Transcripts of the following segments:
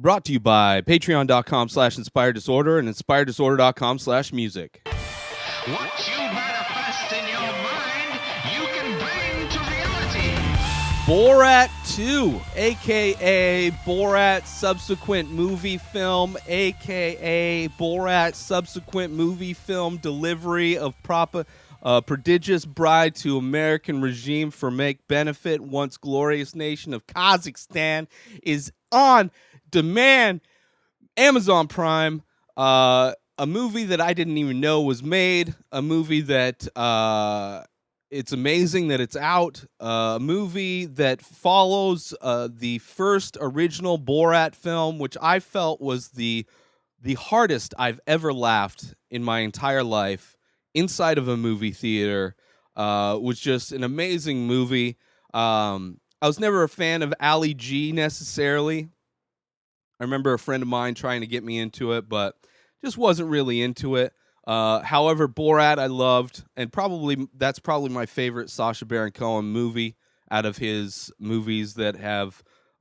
Brought to you by patreon.com/inspireddisorder and inspireddisorder.com/music. What you manifest in your mind, you can bring to reality. Borat 2, a.k.a. Borat subsequent movie film, a.k.a. Borat subsequent movie film delivery of prodigious bride to American regime for make benefit once glorious nation of Kazakhstan is on demand. Amazon Prime, a movie that I didn't even know was made, a movie that it's amazing that it's out, a movie that follows the first original Borat film, which I felt was the hardest I've ever laughed in my entire life inside of a movie theater. Was just an amazing movie. I was never a fan of Ali G necessarily. I remember a friend of mine trying to get me into it, but just wasn't really into it. However, Borat I loved, and that's probably my favorite Sacha Baron Cohen movie out of his movies that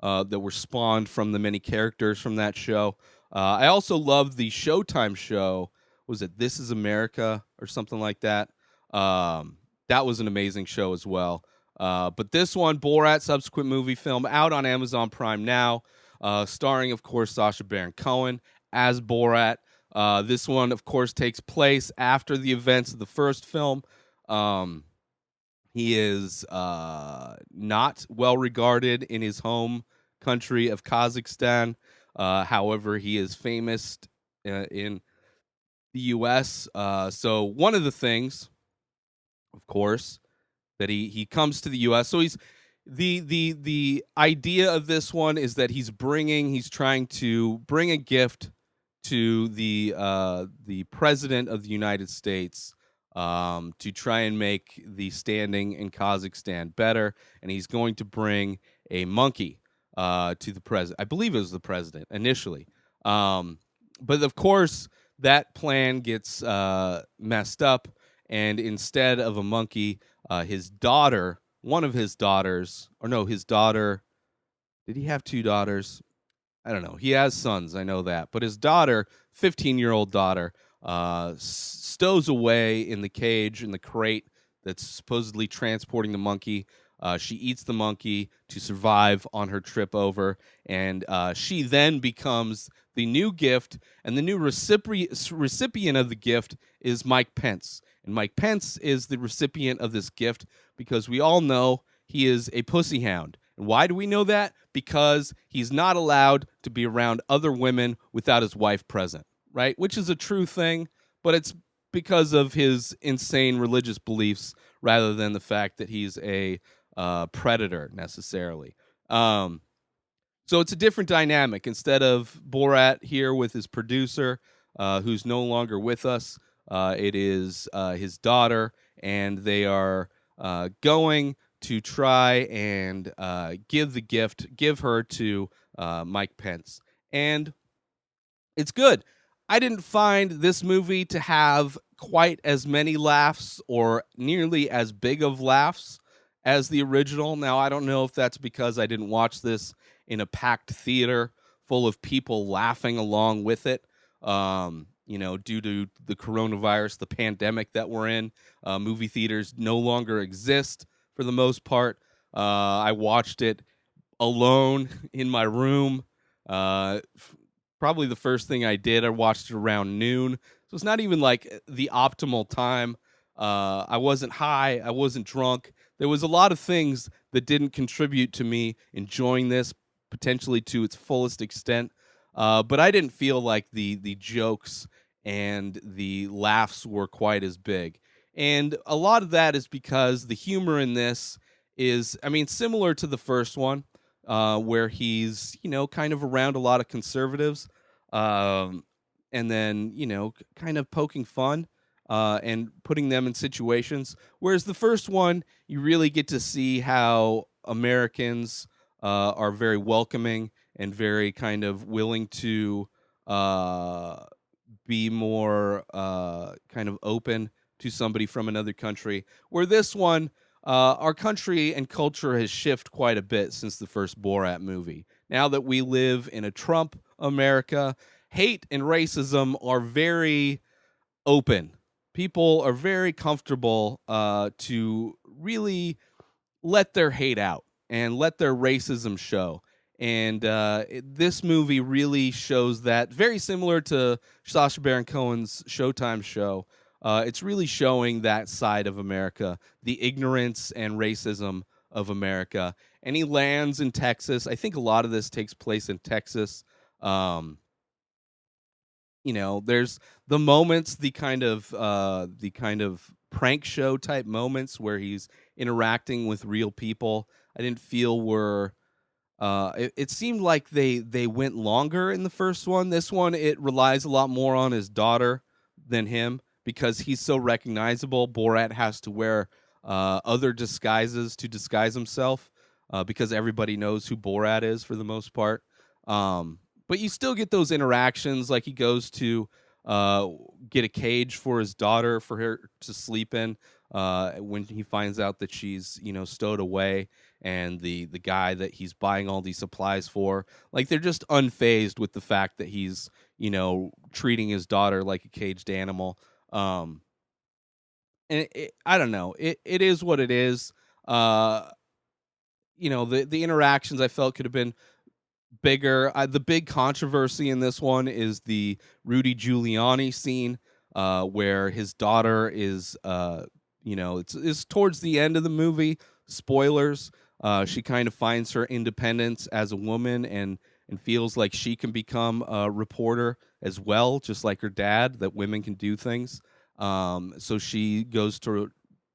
were spawned from the many characters from that show. I also loved the Showtime show. Was it This Is America or something like that? That was an amazing show as well. But this one, Borat subsequent movie film, out on Amazon Prime now. Starring, of course, Sacha Baron Cohen as Borat. This one, of course, takes place after the events of the first film. He is not well regarded in his home country of Kazakhstan. However, he is famous in the U.S. So one of the things, of course, that he comes to the U.S. So he's the idea of this one is that he's trying to bring a gift to the president of the United States to try and make the standing in Kazakhstan better, and he's going to bring a monkey to the president. I believe it was the president initially, but of course that plan gets messed up, and instead of a monkey, his daughter. One of his daughters, his daughter, did he have two daughters? I don't know. He has sons, I know that. But his daughter, 15-year-old daughter, stows away in the cage, in the crate that's supposedly transporting the monkey. She eats the monkey to survive on her trip over, and she then becomes the new gift, and the new recipient of the gift is Mike Pence. And Mike Pence is the recipient of this gift because we all know he is a pussy hound. And why do we know that? Because he's not allowed to be around other women without his wife present, right? Which is a true thing, but it's because of his insane religious beliefs rather than the fact that he's a predator necessarily. So it's a different dynamic. Instead of Borat here with his producer, who's no longer with us, it is his daughter, and they are going to try and give her to Mike Pence. And it's good. I didn't find this movie to have quite as many laughs or nearly as big of laughs as the original. Now, I don't know if that's because I didn't watch this in a packed theater full of people laughing along with it. Due to the coronavirus, the pandemic that we're in, movie theaters no longer exist for the most part. I watched it alone in my room. Probably the first thing I did, I watched it around noon. So it's not even like the optimal time. I wasn't high. I wasn't drunk. There was a lot of things that didn't contribute to me enjoying this potentially to its fullest extent. But I didn't feel like the jokes and the laughs were quite as big. And a lot of that is because the humor in this is, similar to the first one, where he's, kind of around a lot of conservatives, and then, kind of poking fun and putting them in situations. Whereas the first one, you really get to see how Americans are very welcoming and very kind of willing to be more kind of open to somebody from another country. Where this one, our country and culture has shifted quite a bit since the first Borat movie. Now that we live in a Trump America, hate and racism are very open. People are very comfortable to really let their hate out and let their racism show. And this movie really shows that, very similar to Sacha Baron Cohen's Showtime show. It's really showing that side of America, the ignorance and racism of America. And he lands in Texas. I think a lot of this takes place in Texas. Um, there's the moments, the kind of prank show type moments where he's interacting with real people. I didn't feel were it seemed like they went longer in the first one. This one, it relies a lot more on his daughter than him because he's so recognizable. Borat has to wear other disguises to disguise himself because everybody knows who Borat is for the most part. But you still get those interactions, like he goes to uh, get a cage for his daughter for her to sleep in when he finds out that she's stowed away, and the guy that he's buying all these supplies for, like, they're just unfazed with the fact that he's treating his daughter like a caged animal. um and I don't know, it is what it is. uh the interactions I felt could have been bigger. The big controversy in this one is the Rudy Giuliani scene, where his daughter is, it's towards the end of the movie. Spoilers. She kind of finds her independence as a woman, and feels like she can become a reporter as well, just like her dad. That women can do things. So she goes to,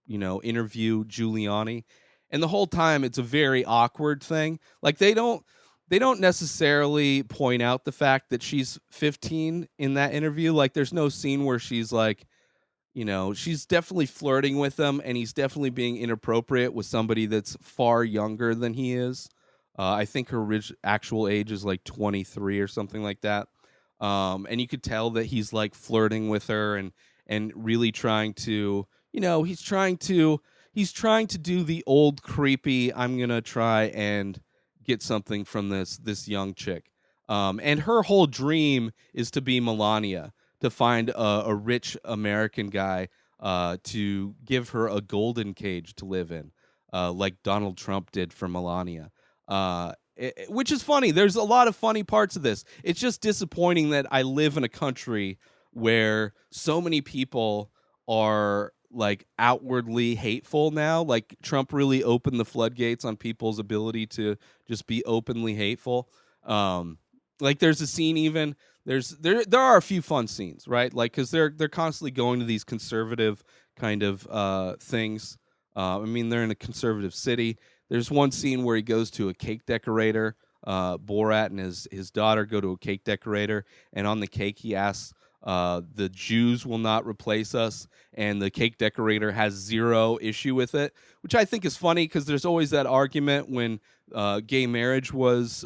interview Giuliani, and the whole time it's a very awkward thing. Like, they don't necessarily point out the fact that she's 15 in that interview. Like, there's no scene where she's like, she's definitely flirting with him, and he's definitely being inappropriate with somebody that's far younger than he is. I think her actual age is like 23 or something like that. And you could tell that he's like flirting with her, and really trying to, he's trying to do the old creepy, I'm gonna try and get something from this young chick. And her whole dream is to be Melania, to find a rich American guy to give her a golden cage to live in, like Donald Trump did for Melania. Which is funny. There's a lot of funny parts of this. It's just disappointing that I live in a country where so many people are like outwardly hateful now. Like, Trump really opened the floodgates on people's ability to just be openly hateful. Like, there's a scene, even there are a few fun scenes, right? Like, because they're constantly going to these conservative kind of things. I mean, they're in a conservative city. There's one scene where he goes to a cake decorator. Borat and his daughter go to a cake decorator, and on the cake he asks, the Jews will not replace us, and the cake decorator has zero issue with it, which I think is funny because there's always that argument when gay marriage was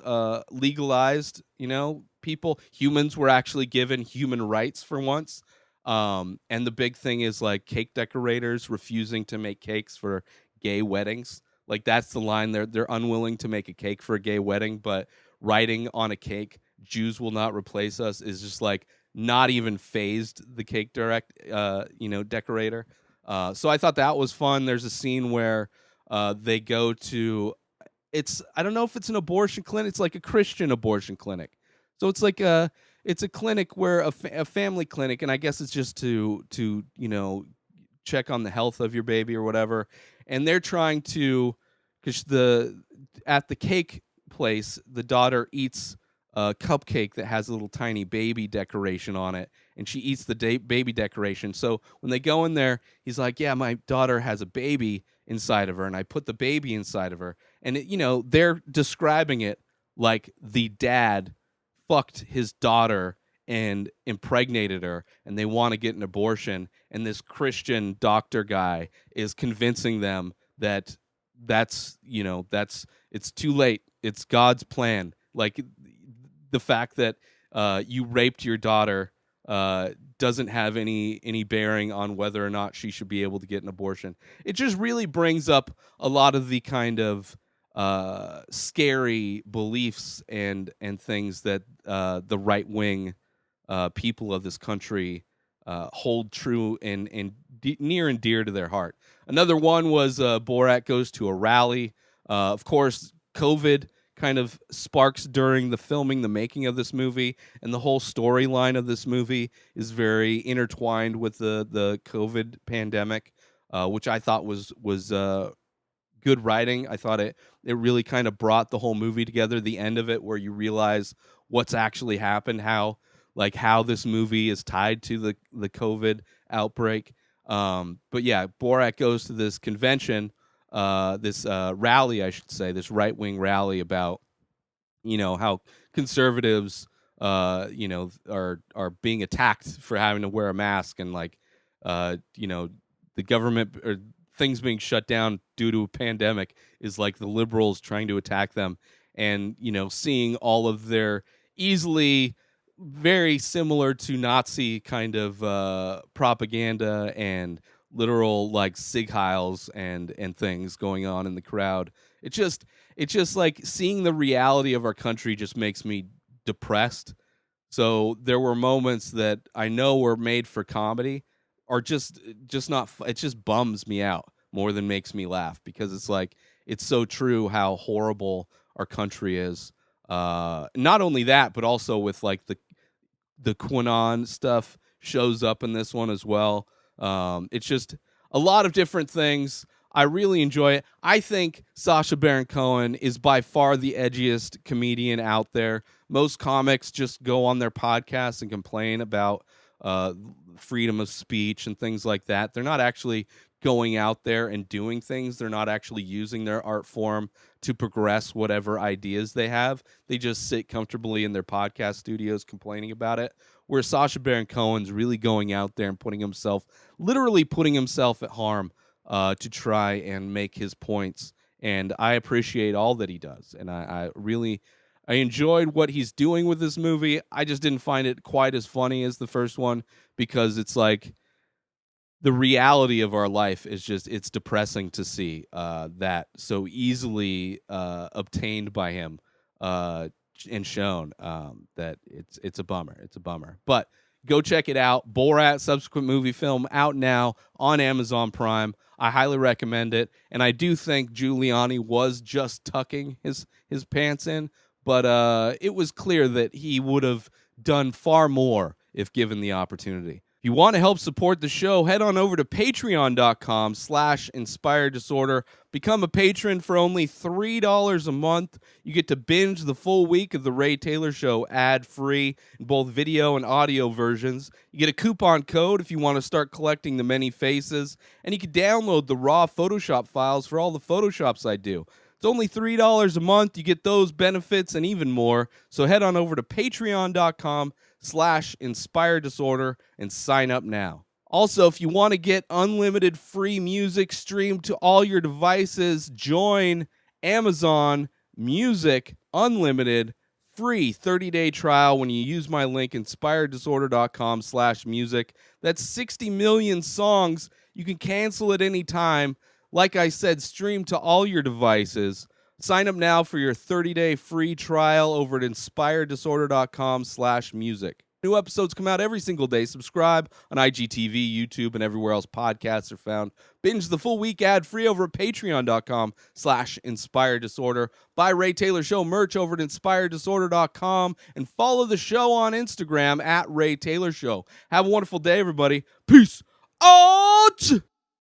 legalized. Humans were actually given human rights for once. And the big thing is, like, cake decorators refusing to make cakes for gay weddings. Like, that's the line. They're unwilling to make a cake for a gay wedding, but writing on a cake, "Jews will not replace us," is just like not even phased the cake decorator. So I thought that was fun. There's a scene where they go to, I don't know if it's an abortion clinic. It's like a Christian abortion clinic. So it's a clinic where a family clinic, and I guess it's just to check on the health of your baby or whatever. And they're trying to, because at the cake place, the daughter eats a cupcake that has a little tiny baby decoration on it, and she eats the baby decoration. So when they go in there, he's like, "Yeah, my daughter has a baby inside of her, and I put the baby inside of her." And they're describing it like the dad fucked his daughter and impregnated her, and they want to get an abortion, and this Christian doctor guy is convincing them that that's it's too late. It's God's plan. Like, the fact that you raped your daughter doesn't have any bearing on whether or not she should be able to get an abortion. It just really brings up a lot of the kind of scary beliefs and things that the right wing people of this country hold true and near and dear to their heart. Another one was Borat goes to a rally. Of course, COVID kind of sparks during the filming, the making of this movie, and the whole storyline of this movie is very intertwined with the COVID pandemic, which I thought was good writing. I thought it really kind of brought the whole movie together. The end of it, where you realize what's actually happened, how this movie is tied to the COVID outbreak. But yeah, Borat goes to this convention, this rally, I should say, this right wing rally about how conservatives are being attacked for having to wear a mask, and the government or things being shut down due to a pandemic is like the liberals trying to attack them, and seeing all of their easily very similar to Nazi kind of propaganda and literal like sig heils and things going on in the crowd. It's just like seeing the reality of our country just makes me depressed. So there were moments that I know were made for comedy, or just not. It just bums me out more than makes me laugh, because it's like it's so true how horrible our country is. Not only that, but also with like the Quanon stuff shows up in this one as well. It's just a lot of different things. I really enjoy it. I think Sacha Baron Cohen is by far the edgiest comedian out there. Most comics just go on their podcasts and complain about freedom of speech and things like that. They're not actually going out there and doing things. They're not actually using their art form to progress whatever ideas they have. They just sit comfortably in their podcast studios complaining about it. Where Sacha Baron Cohen's really going out there and literally putting himself at harm to try and make his points. And I appreciate all that he does. And I enjoyed what he's doing with this movie. I just didn't find it quite as funny as the first one, because it's like the reality of our life is it's depressing to see that so easily obtained by him and shown, that it's a bummer. It's a bummer. But go check it out. Borat, subsequent movie film, out now on Amazon Prime. I highly recommend it. And I do think Giuliani was just tucking his pants in, but it was clear that he would have done far more if given the opportunity. If you want to help support the show, head on over to patreon.com/inspireddisorder. Become a patron for only $3 a month. You get to binge the full week of The Ray Taylor Show ad-free in both video and audio versions. You get a coupon code if you want to start collecting the many faces. And you can download the raw Photoshop files for all the Photoshops I do. It's only $3 a month. You get those benefits and even more. So head on over to patreon.com/inspireddisorder and sign up now. Also, if you want to get unlimited free music streamed to all your devices, join Amazon Music Unlimited free 30-day trial when you use my link inspireddisorder.com/music. That's 60 million songs. You can cancel at any time. Like I said, stream to all your devices. Sign up now for your 30-day free trial over at inspireddisorder.com/music. New episodes come out every single day. Subscribe on IGTV, YouTube, and everywhere else podcasts are found. Binge the full week ad-free over at patreon.com/inspireddisorder. Buy Ray Taylor Show merch over at inspireddisorder.com and follow the show on Instagram at Ray Taylor Show. Have a wonderful day, everybody. Peace out!